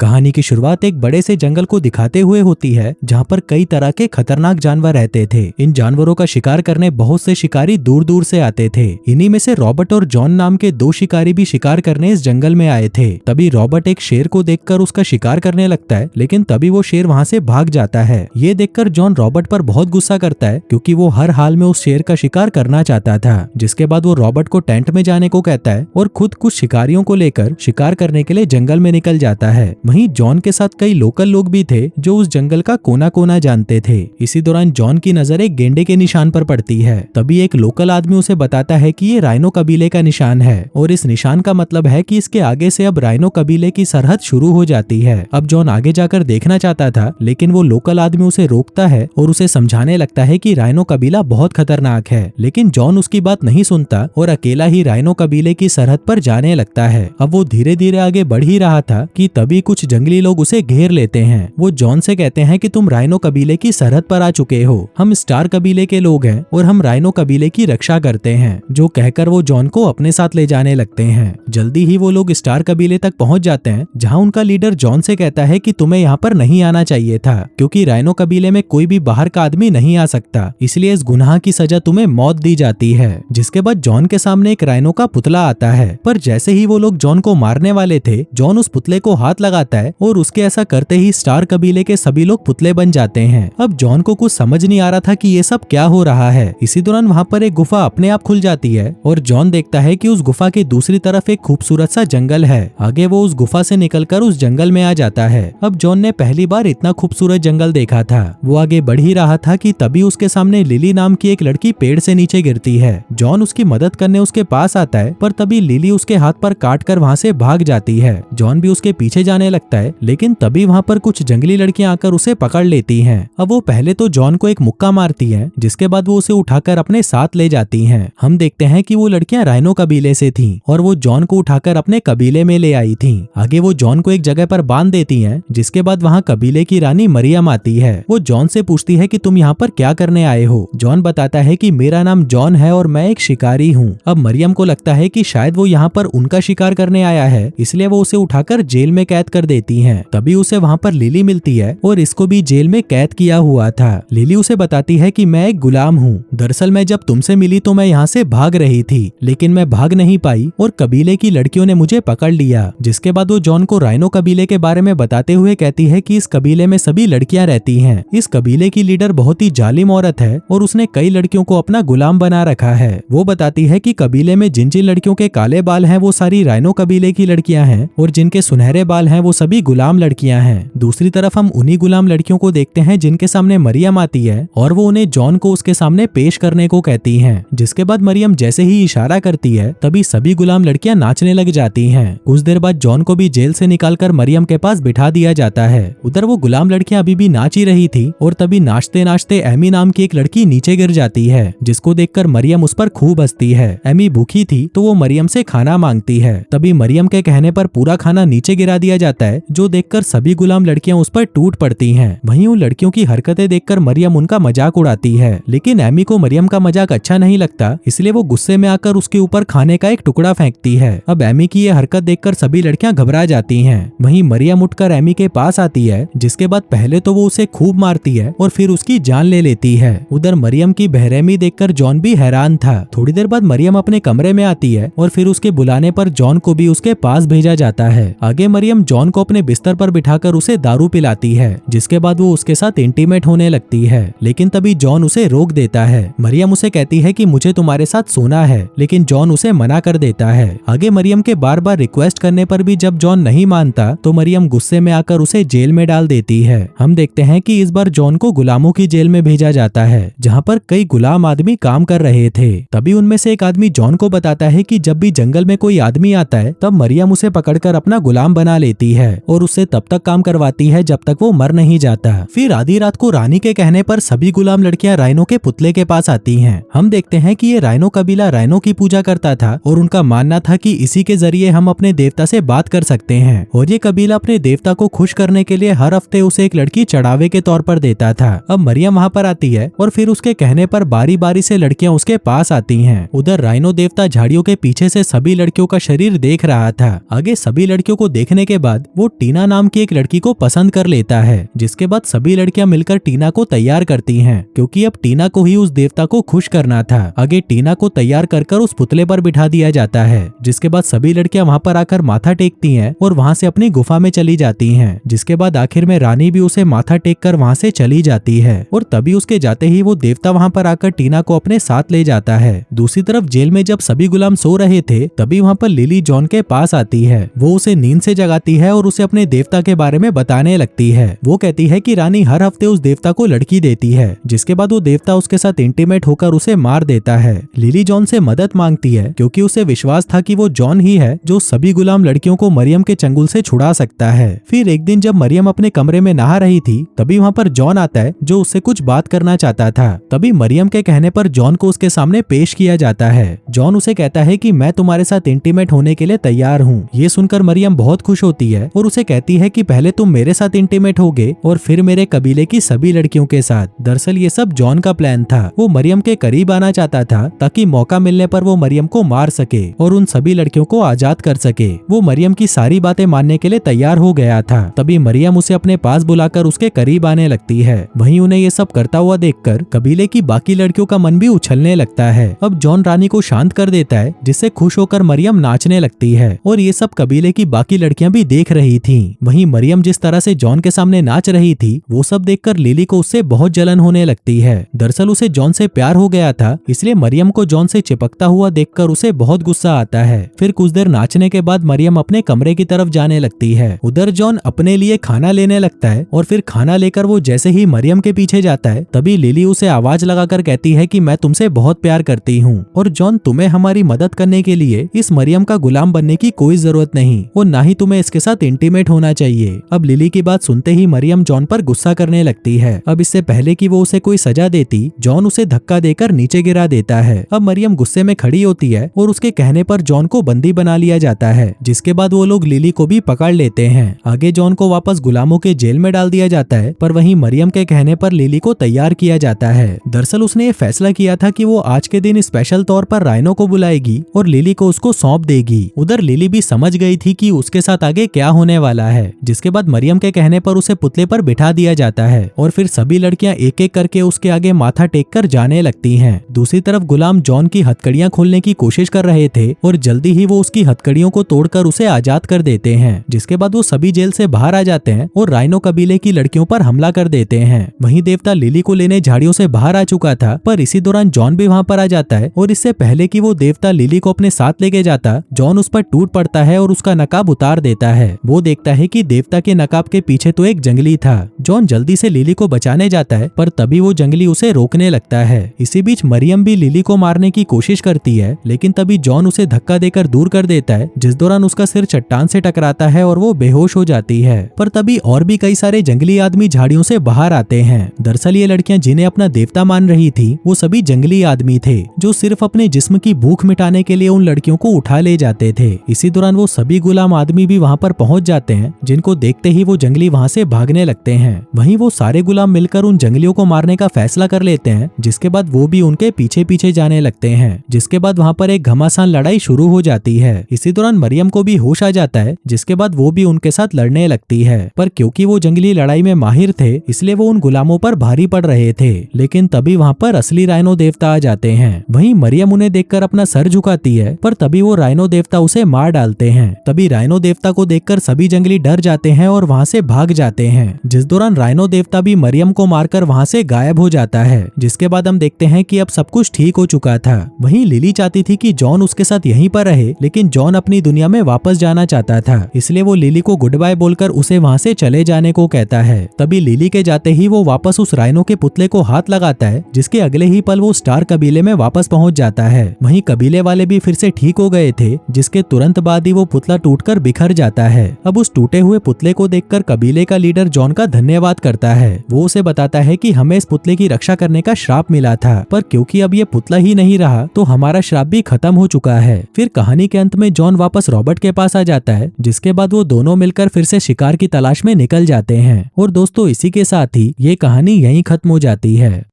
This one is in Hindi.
कहानी की शुरुआत एक बड़े से जंगल को दिखाते हुए होती है जहाँ पर कई तरह के खतरनाक जानवर रहते थे। इन जानवरों का शिकार करने बहुत से शिकारी दूर दूर से आते थे। इन्हीं में से रॉबर्ट और जॉन नाम के दो शिकारी भी शिकार करने इस जंगल में आए थे। तभी रॉबर्ट एक शेर को देखकर उसका शिकार करने लगता है, लेकिन तभी वो शेर वहाँ से भाग जाता है। ये देखकर जॉन रॉबर्ट पर बहुत गुस्सा करता है क्योंकि वो हर हाल में उस शेर का शिकार करना चाहता था। जिसके बाद वो रॉबर्ट को टेंट में जाने को कहता है और खुद कुछ शिकारियों को लेकर शिकार करने के लिए जंगल में निकल जाता है। वहीं जॉन के साथ कई लोकल लोग भी थे जो उस जंगल का कोना कोना जानते थे। इसी दौरान जॉन की नजर एक गेंडे के निशान पर पड़ती है। तभी एक लोकल आदमी उसे बताता है कि ये राइनो कबीले का निशान है और इस निशान का मतलब है कि इसके आगे से अब राइनो कबीले की सरहद शुरू हो जाती है। अब जॉन आगे जाकर देखना चाहता था, लेकिन वो लोकल आदमी उसे रोकता है और उसे समझाने लगता है कि राइनो कबीला बहुत खतरनाक है। लेकिन जॉन उसकी बात नहीं सुनता और अकेला ही राइनो कबीले की सरहद पर जाने लगता है। अब वो धीरे धीरे आगे बढ़ ही रहा था कि तभी कुछ जंगली लोग उसे घेर लेते हैं। वो जॉन से कहते हैं कि तुम राइनो कबीले की सरहद पर आ चुके हो, हम स्टार कबीले के लोग हैं और हम राइनो कबीले की रक्षा करते हैं। जो कहकर वो जॉन को अपने साथ ले जाने लगते हैं। जल्दी ही वो लोग स्टार कबीले तक पहुंच जाते हैं, जहां उनका लीडर जॉन से कहता है कि तुम्हें यहाँ पर नहीं आना चाहिए था, क्योंकि राइनो कबीले में कोई भी बाहर का आदमी नहीं आ सकता, इसलिए इस गुनाह की सजा तुम्हें मौत दी जाती है। जिसके बाद जॉन के सामने एक राइनो का पुतला आता है, पर जैसे ही वो लोग जॉन को मारने वाले थे, जॉन उस पुतले को हाथ लगाता है और उसके ऐसा करते ही स्टार कबीले के सभी लोग पुतले बन जाते हैं। अब जॉन को कुछ समझ नहीं आ रहा था कि ये सब क्या हो रहा है। इसी दौरान वहाँ पर एक गुफा अपने आप खुल जाती है और जॉन देखता है कि उस गुफा के दूसरी तरफ एक खूबसूरत सा जंगल है। आगे वो उस गुफा से निकलकर उस जंगल में आ जाता है। अब जॉन ने पहली बार इतना खूबसूरत जंगल देखा था। वो आगे बढ़ ही रहा था कि तभी उसके सामने लिली नाम की एक लड़की पेड़ से नीचे गिरती है। जॉन उसकी मदद करने उसके पास आता है, पर तभी लिली उसके हाथ पर काट कर वहाँ से भाग जाती है। जॉन भी उसके पीछे जाने लगता है, लेकिन तभी वहाँ पर कुछ जंगली लड़कियां आकर उसे पकड़ लेती हैं। अब वो पहले तो जॉन को एक मुक्का मारती हैं, जिसके बाद वो उसे उठाकर अपने साथ ले जाती हैं। हम देखते हैं कि वो लड़कियां राइनो कबीले से थीं और वो जॉन को उठाकर अपने कबीले में ले आई थीं। आगे वो जॉन को एक जगह पर बांध देती हैं, जिसके बाद वहाँ कबीले की रानी मरियम आती है। वो जॉन से पूछती है कि तुम यहाँ पर क्या करने आए हो। जॉन बताता है कि मेरा नाम जॉन है और मैं एक शिकारी हूँ। अब मरियम को लगता है कि शायद वो यहाँ पर उनका शिकार करने आया है, इसलिए वो उसे उठाकर जेल में कैद कर देती हैं। तभी उसे वहाँ पर लिली मिलती है और इसको भी जेल में कैद किया हुआ था। लिली उसे बताती है कि मैं एक गुलाम हूँ। दरअसल मैं जब तुमसे मिली तो मैं यहाँ से भाग रही थी, लेकिन मैं भाग नहीं पाई और कबीले की लड़कियों ने मुझे पकड़ लिया। जिसके बाद वो जॉन को राइनो कबीले के बारे में बताते हुए कहती है कि इस कबीले में सभी लड़कियां रहती हैं। इस कबीले की लीडर बहुत ही जालिम औरत है और उसने कई लड़कियों को अपना गुलाम बना रखा है। वो बताती है कि कबीले में जिन जिन लड़कियों के काले बाल हैं वो सारी राइनो कबीले की लड़कियां हैं और जिनके सुनहरे बाल हैं वो सभी गुलाम लड़कियां हैं। दूसरी तरफ हम उन्हीं गुलाम लड़कियों को देखते हैं जिनके सामने मरियम आती है और वो उन्हें जॉन को उसके सामने पेश करने को कहती हैं। जिसके बाद मरियम जैसे ही इशारा करती है, तभी सभी गुलाम लड़कियां नाचने लग जाती हैं। कुछ देर बाद जॉन को भी जेल से निकालकर मरियम के पास बिठा दिया जाता है। उधर वो गुलाम लड़कियां अभी भी नाच ही रही थी और तभी नाचते नाचते एमी नाम की एक लड़की नीचे गिर जाती है, जिसको देखकर मरियम उस पर खूब हंसती है। एमी भूखी थी तो वो मरियम से खाना मांगती है। तभी मरियम के कहने पर पूरा खाना नीचे गिरा दिया जाता है, जो देखकर सभी गुलाम लड़कियां उस पर टूट पड़ती हैं। वहीं उन लड़कियों की हरकतें देखकर मरियम उनका मजाक उड़ाती है, लेकिन एमी को मरियम का मजाक अच्छा नहीं लगता, इसलिए वो गुस्से में आकर उसके ऊपर खाने का एक टुकड़ा फेंकती है। अब एमी की ये हरकत देखकर सभी लड़कियां घबरा जाती हैं। वहीं मरियम उठकर एमी के पास आती है, जिसके बाद पहले तो वो उसे खूब मारती है और फिर उसकी जान ले लेती है। उधर मरियम की बेरहमी देखकर जॉन भी हैरान था। थोड़ी देर बाद मरियम अपने कमरे में आती है और फिर उसके बुलाने पर जॉन को भी उसके पास भेजा जाता है। आगे मरियम जॉन को अपने बिस्तर पर बिठाकर उसे दारू पिलाती है, जिसके बाद वो उसके साथ इंटीमेट होने लगती है। लेकिन तभी जॉन उसे रोक देता है। मरियम उसे कहती है कि मुझे तुम्हारे साथ सोना है, लेकिन जॉन उसे मना कर देता है। आगे मरियम के बार बार रिक्वेस्ट करने पर भी जब जॉन नहीं मानता तो मरियम गुस्से में आकर उसे जेल में डाल देती है। हम देखते हैं कि इस बार जॉन को गुलामों की जेल में भेजा जाता है, जहाँ पर कई गुलाम आदमी काम कर रहे थे। तभी उनमें से एक आदमी जॉन को बताता है कि जब भी जंगल में कोई आदमी आता है तब मरियम उसे पकड़कर अपना गुलाम बना लेती है और उससे तब तक काम करवाती है जब तक वो मर नहीं जाता। फिर आधी रात को रानी के कहने पर सभी गुलाम लड़कियां राइनो के पुतले के पास आती हैं। हम देखते हैं कि ये राइनो कबीला राइनो की पूजा करता था और उनका मानना था कि इसी के जरिए हम अपने देवता से बात कर सकते हैं और ये कबीला अपने देवता को खुश करने के लिए हर हफ्ते उसे एक लड़की चढ़ावे के तौर पर देता था। अब मरियम वहाँ पर आती है और फिर उसके कहने पर बारी बारी से लड़कियां उसके पास आती हैं। उधर राइनो देवता झाड़ियों के पीछे से सभी लड़कियों का शरीर देख रहा था। आगे सभी लड़कियों को देखने के बाद वो टीना नाम की एक लड़की को पसंद कर लेता है, जिसके बाद सभी लड़कियां मिलकर टीना को तैयार करती हैं, क्योंकि अब टीना को ही उस देवता को खुश करना था। आगे टीना को तैयार कर उस पुतले पर बिठा दिया जाता है, जिसके बाद सभी लड़कियां वहां पर आकर माथा टेकती हैं और वहां से अपनी गुफा में चली जाती हैं। जिसके बाद आखिर में रानी भी उसे माथा टेक कर वहां से चली जाती है और तभी उसके जाते ही वो देवता वहां पर आकर टीना को अपने साथ ले जाता है। दूसरी तरफ जेल में जब सभी गुलाम सो रहे थे तभी वहां पर लिली जॉन के पास आती है। वो उसे नींद से जगाती है और उसे अपने देवता के बारे में बताने लगती है। वो कहती है कि रानी हर हफ्ते उस देवता को लड़की देती है, जिसके बाद वो देवता उसके साथ इंटीमेट होकर उसे मार देता है। लिली जॉन से मदद मांगती है क्योंकि उसे विश्वास था कि वो जॉन ही है जो सभी गुलाम लड़कियों को मरियम के चंगुल से छुड़ा सकता है। फिर एक दिन जब मरियम अपने कमरे में नहा रही थी तभी वहाँ पर जॉन आता है जो उससे कुछ बात करना चाहता था। तभी मरियम के कहने पर जॉन को उसके सामने पेश किया जाता है। जॉन उसे कहता है कि मैं तुम्हारे साथ इंटीमेट होने के लिए तैयार हूँ। ये सुनकर मरियम बहुत खुश होती है और उसे कहती है कि पहले तुम मेरे साथ इंटीमेट होगे और फिर मेरे कबीले की सभी लड़कियों के साथ। दरअसल ये सब जॉन का प्लान था। वो मरियम के करीब आना चाहता था ताकि मौका मिलने पर वो मरियम को मार सके और उन सभी लड़कियों को आजाद कर सके। वो मरियम की सारी बातें मानने के लिए तैयार हो गया था। तभी मरियम उसे अपने पास बुलाकर उसके करीब आने लगती है। वहीं उन्हें ये सब करता हुआ देखकर कबीले की बाकी लड़कियों का मन भी उछलने लगता है। अब जॉन रानी को शांत कर देता है, जिससे खुश होकर मरियम नाचने लगती है और ये सब कबीले की बाकी लड़कियां भी देख रही थीं। वहीं मरियम जिस तरह से जॉन के सामने नाच रही थी वो सब देखकर लिली को उससे बहुत जलन होने लगती है। दरअसल उसे जॉन से प्यार हो गया था, इसलिए मरियम को जॉन से चिपकता हुआ देखकर उसे बहुत गुस्सा आता है। फिर कुछ देर नाचने के बाद मरियम अपने कमरे की तरफ जाने लगती है। उधर जॉन अपने लिए खाना लेने लगता है और फिर खाना लेकर वो जैसे ही मरियम के पीछे जाता है तभी लिली उसे आवाज लगाकर कहती है कि मैं तुमसे बहुत प्यार करती हूँ और जॉन तुम्हें हमारी मदद करने के लिए इस मरियम का गुलाम बनने की कोई जरूरत नहीं और ना ही तुम्हें इसके साथ इंटीमेट होना चाहिए। अब लिली की बात सुनते ही मरियम जॉन पर गुस्सा करने लगती है। अब इससे पहले कि वो उसे कोई सजा देती जॉन उसे धक्का देकर नीचे गिरा देता है। अब मरियम गुस्से में खड़ी होती है और उसके कहने पर जॉन को बंदी बना लिया जाता है, जिसके बाद वो लोग लिली को भी पकड़ लेते हैं। आगे जॉन को वापस गुलामों के जेल में डाल दिया जाता है, पर वहीं मरियम के कहने पर लिली को तैयार किया जाता है। दरअसल उसने ये फैसला किया था कि वो आज के दिन स्पेशल तौर पर राइनो को बुलाएगी और लिली को उसको सौंप देगी। उधर लिली भी समझ गई थी कि उसके साथ आगे क्या होने वाला है, जिसके बाद मरियम के कहने पर उसे पुतले पर बिठा दिया जाता है और फिर सभी लड़कियां एक एक करके उसके आगे माथा टेक कर जाने लगती हैं। दूसरी तरफ गुलाम जॉन की हथकड़ियां खोलने की कोशिश कर रहे थे और जल्दी ही वो उसकी हथकड़ियों को तोड़कर उसे आजाद कर देते हैं, जिसके बाद वो सभी जेल से बाहर आ जाते हैं और राइनो कबीले की लड़कियों पर हमला कर देते हैं। वहीं देवता लिली को लेने झाड़ियों से बाहर आ चुका था, पर इसी दौरान जॉन भी वहां पर आ जाता है और इससे पहले कि वो देवता लिली को अपने साथ लेके जाता जॉन उस पर टूट पड़ता है और उसका नकाब उतार देता है। वो देखता है कि देवता के नकाब के पीछे तो एक जंगली था। जॉन जल्दी से लिली को बचाने जाता है, पर तभी वो जंगली उसे रोकने लगता है। इसी बीच मरियम भी लिली को मारने की कोशिश करती है, लेकिन तभी जॉन उसे धक्का देकर दूर कर देता है, जिस दौरान उसका सिर चट्टान से टकराता है और वो बेहोश हो जाती है। पर तभी और भी कई सारे जंगली आदमी झाड़ियों से बाहर आते हैं। दरअसल ये लड़कियां जिन्हें अपना देवता मान रही थी वो सभी जंगली आदमी थे जो सिर्फ अपने जिस्म की भूख मिटाने के लिए उन लड़कियों को उठा ले जाते थे। इसी दौरान वो सभी गुलाम आदमी भी वहाँ पर पहुँच जाते हैं, जिनको देखते ही वो जंगली वहाँ से भागने लगते हैं। वहीं वो सारे गुलाम मिलकर उन जंगलियों को मारने का फैसला कर लेते हैं, जिसके बाद वो भी उनके पीछे पीछे जाने लगते हैं। जिसके बाद वहाँ पर एक घमासान लड़ाई शुरू हो जाती है। इसी दौरान मरियम को भी होश आ जाता है, जिसके बाद वो भी उनके साथ लड़ने लगती है। पर क्योंकि वो जंगली लड़ाई में माहिर थे इसलिए वो उन गुलामों पर भारी पड़ रहे थे। लेकिन तभी वहाँ पर असली राइनो देवता आ जाते हैं। वहीं मरियम उन्हें देखकर अपना सर झुकाती है, पर तभी वो राइनो देवता उसे मार डालते हैं। तभी राइनो देवता को देखकर सभी जंगली डर जाते हैं और वहाँ से भाग जाते हैं। जिस दौरान राइनो देवता भी मरियम को मारकर वहाँ से गायब हो जाता है। जिसके बाद हम देखते हैं कि अब सब कुछ ठीक हो चुका था। वहीं लिली चाहती थी कि जॉन उसके साथ यहीं पर रहे, लेकिन जॉन अपनी दुनिया में वापस जाना चाहता था, इसलिए वो लिली को गुड बाय बोलकर उसे वहाँ से चले जाने को कहता है। तभी लिली के जाते ही वो वापस उस राइनो के पुतले को हाथ लगाता है, जिसके अगले ही पल वो स्टार कबीले में वापस पहुँच जाता है। वहीं कबीले वाले भी फिर से ठीक हो गए थे, जिसके तुरंत बाद ही वो पुतला टूटकर बिखर जाता है। अब उस टूटे हुए पुतले को देखकर कबीले का लीडर जॉन का धन्यवाद करता है। वो उसे बताता है कि हमें इस पुतले की रक्षा करने का श्राप मिला था, पर क्योंकि अब ये पुतला ही नहीं रहा तो हमारा श्राप भी खत्म हो चुका है। फिर कहानी के अंत में जॉन वापस रॉबर्ट के पास आ जाता है, जिसके बाद वो दोनों मिलकर फिर से शिकार की तलाश में निकल जाते हैं। और दोस्तों इसी के साथ ही ये कहानी यहीं खत्म हो जाती है।